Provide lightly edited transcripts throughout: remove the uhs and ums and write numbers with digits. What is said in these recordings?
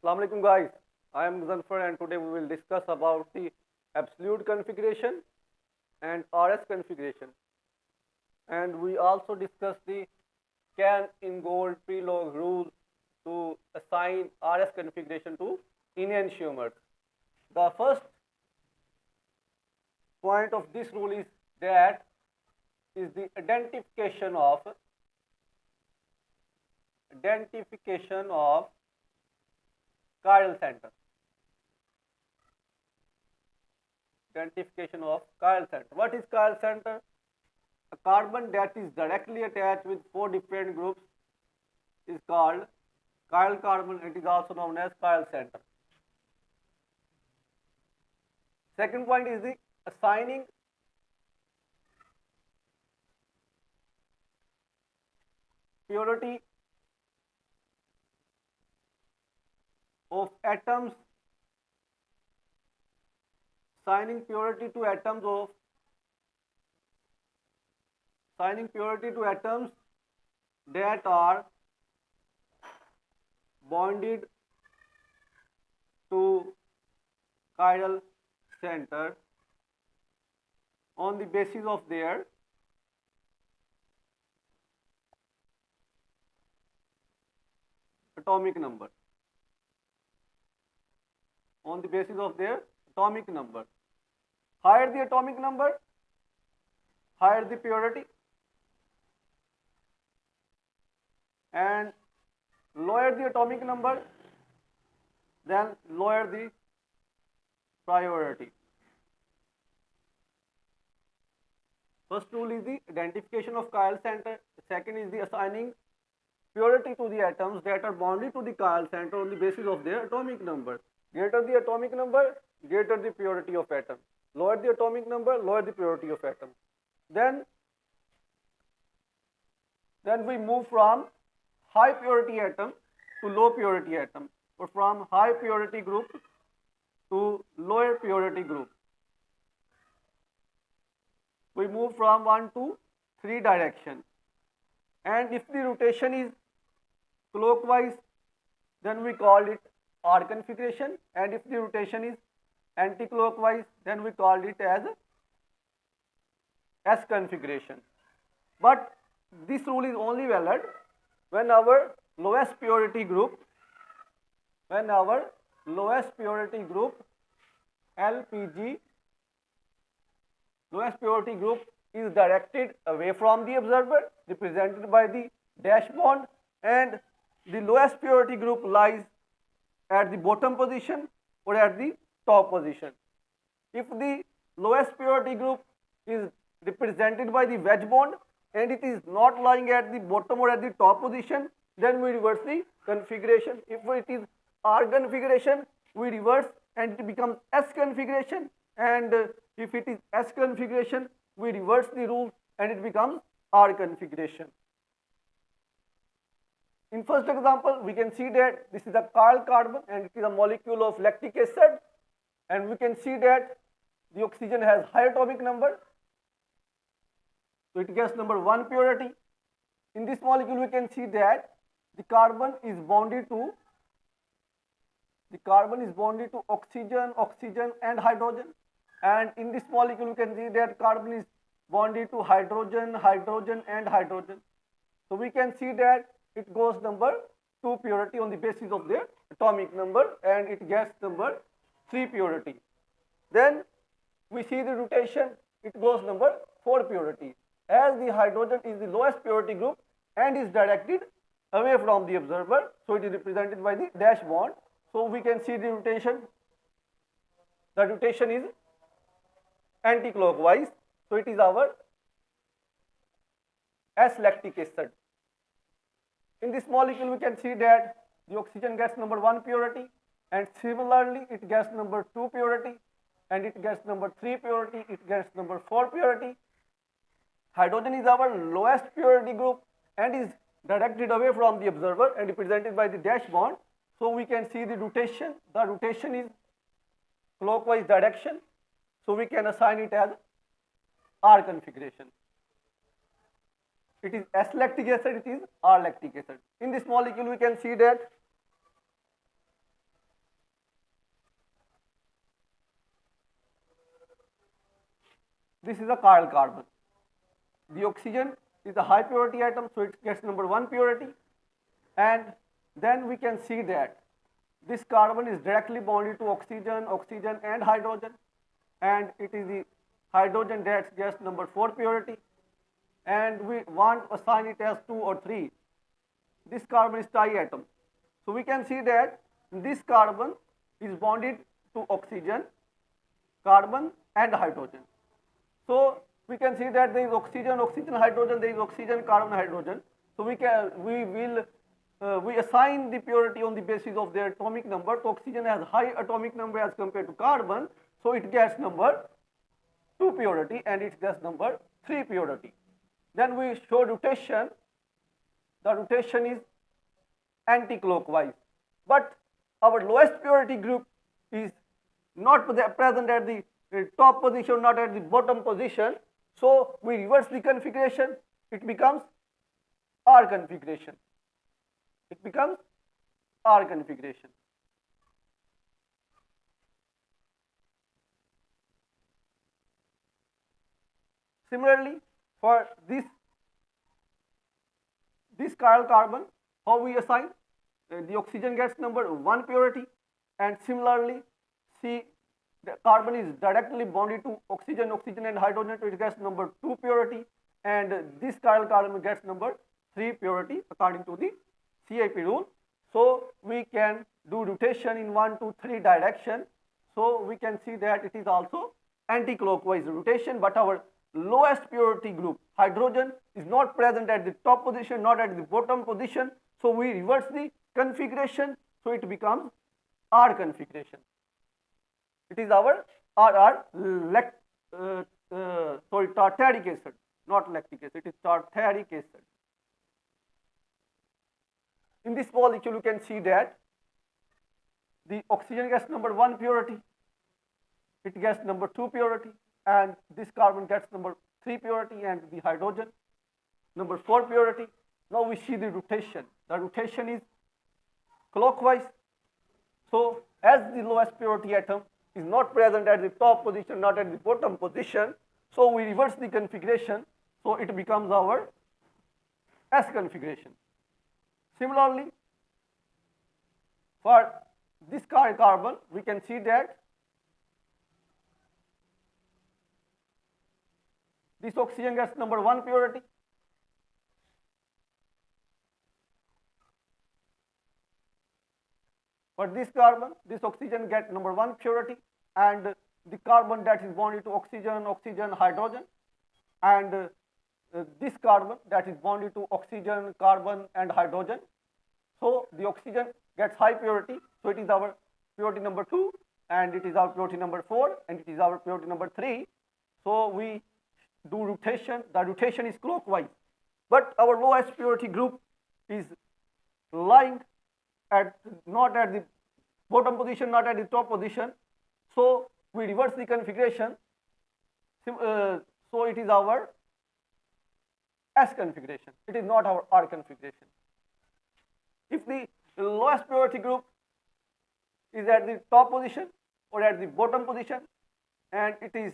Assalamu alaikum guys. I am Zanfar and today we will discuss about the absolute configuration and RS configuration. And we also discuss the can in gold prelog rule to assign RS configuration to enantiomers. The first point of this rule is that is the identification of chiral center. Identification of chiral center. What is chiral center? A carbon that is directly attached with four different groups is called chiral carbon. It is also known as chiral center. Second point is the assigning purity of atoms, assigning purity to atoms that are bonded to chiral center on the basis of their atomic number. On the basis of their atomic number. Higher the atomic number, higher the purity, and lower the atomic number, then lower the priority. First rule is the identification of chiral center. Second is the assigning purity to the atoms that are bonded to the chiral center on the basis of their atomic number. Greater the atomic number, greater the purity of atom. Lower the atomic number, lower the purity of atom. Then we move from high purity atom to low purity atom, or from high purity group to lower purity group. We move from 1 to 3 direction. And if the rotation is clockwise, then we call it R configuration, and if the rotation is anti-clockwise, then we call it as S configuration. But this rule is only valid when our lowest purity group LPG, lowest purity group is directed away from the observer, represented by the dash bond, and the lowest purity group lies at the bottom position or at the top position. If the lowest purity group is represented by the wedge bond and it is not lying at the bottom or at the top position, then we reverse the configuration. If it is R configuration, we reverse and it becomes S configuration, and if it is S configuration, we reverse the rule and it becomes R configuration. In first example, we can see that this is a chiral carbon and it is a molecule of lactic acid, and we can see that the oxygen has high atomic number, so it gets number 1 purity. In this molecule, we can see that the carbon is bonded to oxygen and hydrogen, and in this molecule we can see that carbon is bonded to hydrogen and hydrogen. So we can see that it goes number 2 purity on the basis of their atomic number, and it gets number 3 purity. Then we see the rotation, it goes number 4 purity, as the hydrogen is the lowest purity group and is directed away from the observer, so it is represented by the dash bond. So we can see the rotation is anti-clockwise, so it is our S lactic acid. In this molecule, we can see that the oxygen gets number 1 purity, and similarly it gets number 2 purity, and it gets number 3 purity, it gets number 4 purity. Hydrogen is our lowest purity group and is directed away from the observer and represented by the dash bond. So we can see the rotation is clockwise direction, so we can assign it as R configuration. It is S lactic acid, it is R lactic acid. In this molecule, we can see that this is a chiral carbon. The oxygen is a high purity atom, so it gets number 1 purity. And then we can see that this carbon is directly bonded to oxygen, oxygen and hydrogen, and it is the hydrogen that gets number 4 purity, and we want to assign it as 2 or 3. This carbon is triatom. So we can see that this carbon is bonded to oxygen, carbon and hydrogen. So we can see that there is oxygen, oxygen, hydrogen, there is oxygen, carbon, hydrogen. So we assign the purity on the basis of their atomic number. So oxygen has high atomic number as compared to carbon, so it gets number 2 purity, and it gets number 3 purity. Then we show rotation. The rotation is anti-clockwise, but our lowest purity group is not present at the top position, not at the bottom position. So we reverse the configuration. It becomes R configuration. It becomes R configuration. Similarly, for this chiral carbon, how we assign? The oxygen gets number 1 purity, and similarly, see, the carbon is directly bonded to oxygen, oxygen and hydrogen, so it gets number 2 purity, and this chiral carbon gets number 3 purity according to the CIP rule. So we can do rotation in 1, 2, 3 direction. So we can see that it is also anti-clockwise rotation, but our lowest purity group, hydrogen, is not present at the top position, not at the bottom position. So we reverse the configuration, so it becomes R configuration. It is our tartaric acid, not lactic acid. It is tartaric acid. In this molecule, you can see that the oxygen gets number 1 purity, it gets number 2 purity, and this carbon gets number 3 purity, and the hydrogen number 4 purity. Now we see the rotation. The rotation is clockwise. So as the lowest purity atom is not present at the top position, not at the bottom position, so we reverse the configuration, so it becomes our S configuration. Similarly, for this carbon, we can see that this oxygen gets number 1 purity, for this carbon, this oxygen gets number 1 purity, and the carbon that is bonded to oxygen, oxygen, hydrogen, and this carbon that is bonded to oxygen, carbon and hydrogen. So the oxygen gets high purity, so it is our purity number 2, and it is our purity number 4, and it is our purity number 3. So we do rotation. The rotation is clockwise, but our lowest purity group is lying at not at the bottom position, not at the top position. So we reverse the configuration. So it is our S configuration. It is not our R configuration. If the lowest purity group is at the top position or at the bottom position, and it is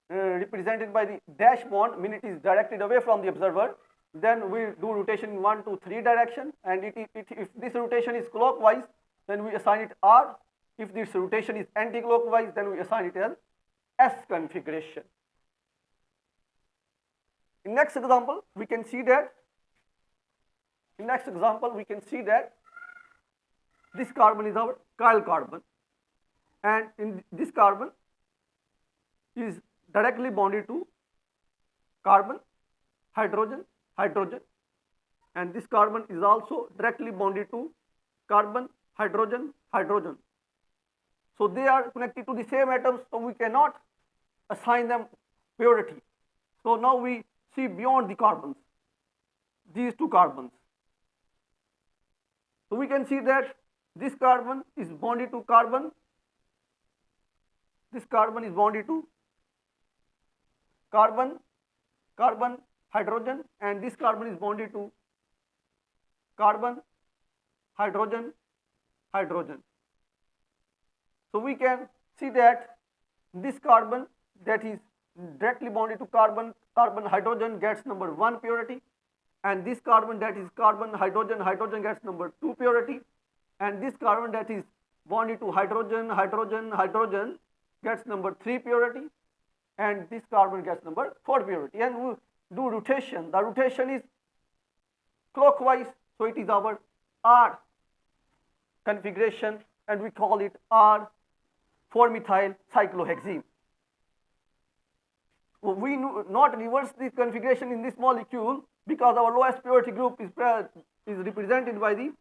represented by the dash bond, meaning it is directed away from the observer, then we do rotation in 1, 2, 3 direction, and if this rotation is clockwise, then we assign it R. If this rotation is anti-clockwise, then we assign it as S configuration. In next example, we can see that this carbon is our chiral carbon, and in this carbon is directly bonded to carbon, hydrogen, hydrogen, and this carbon is also directly bonded to carbon, hydrogen, hydrogen. So they are connected to the same atoms, so we cannot assign them purity. So now we see beyond the carbons, these two carbons. So we can see that this carbon is bonded to carbon, this carbon is bonded to carbon, carbon, hydrogen, and this carbon is bonded to carbon, hydrogen, hydrogen. So we can see that this carbon that is directly bonded to carbon, carbon hydrogen gets number 1 purity, and this carbon, that is carbon hydrogen, hydrogen gets number 2 purity, and this carbon that is bonded to hydrogen, hydrogen, hydrogen gets number 3 purity, and this carbon gets number 4 purity. And we do rotation. The rotation is clockwise, so it is our R configuration, and we call it R 4-methyl cyclohexene. We not reverse this configuration in this molecule because our lowest purity group is represented by the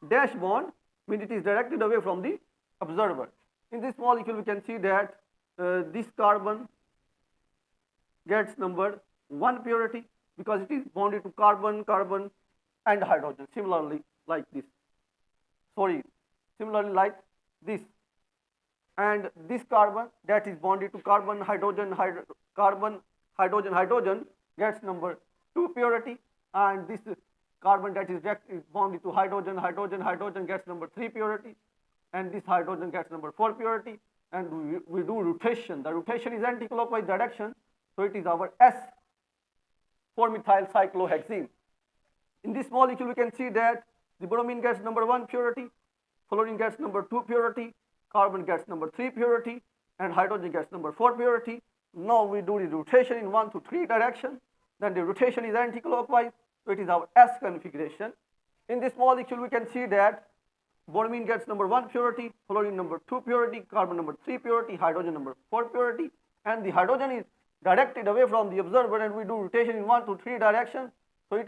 dash bond, means it is directed away from the observer. In this molecule, we can see that this carbon gets number 1 purity because it is bonded to carbon, carbon, and hydrogen. Similarly, like this. Similarly like this. And this carbon that is bonded to carbon, hydrogen, carbon, hydrogen, hydrogen gets number 2 purity, and this carbon that is bonded to hydrogen, hydrogen, hydrogen gets number 3 purity, and this hydrogen gets number 4 purity, and we do rotation. The rotation is anti-clockwise direction, so it is our S 4-methyl cyclohexene. In this molecule, we can see that the bromine gets number 1 purity, fluorine gets number 2 purity, carbon gets number 3 purity, and hydrogen gets number 4 purity. Now we do the rotation in 1 to 3 direction. Then the rotation is anti-clockwise, so it is our S configuration. In this molecule, we can see that bromine gets number 1 purity, fluorine number 2 purity, carbon number 3 purity, hydrogen number 4 purity, and the hydrogen is directed away from the observer, and we do rotation in 1 to 3 directions. So it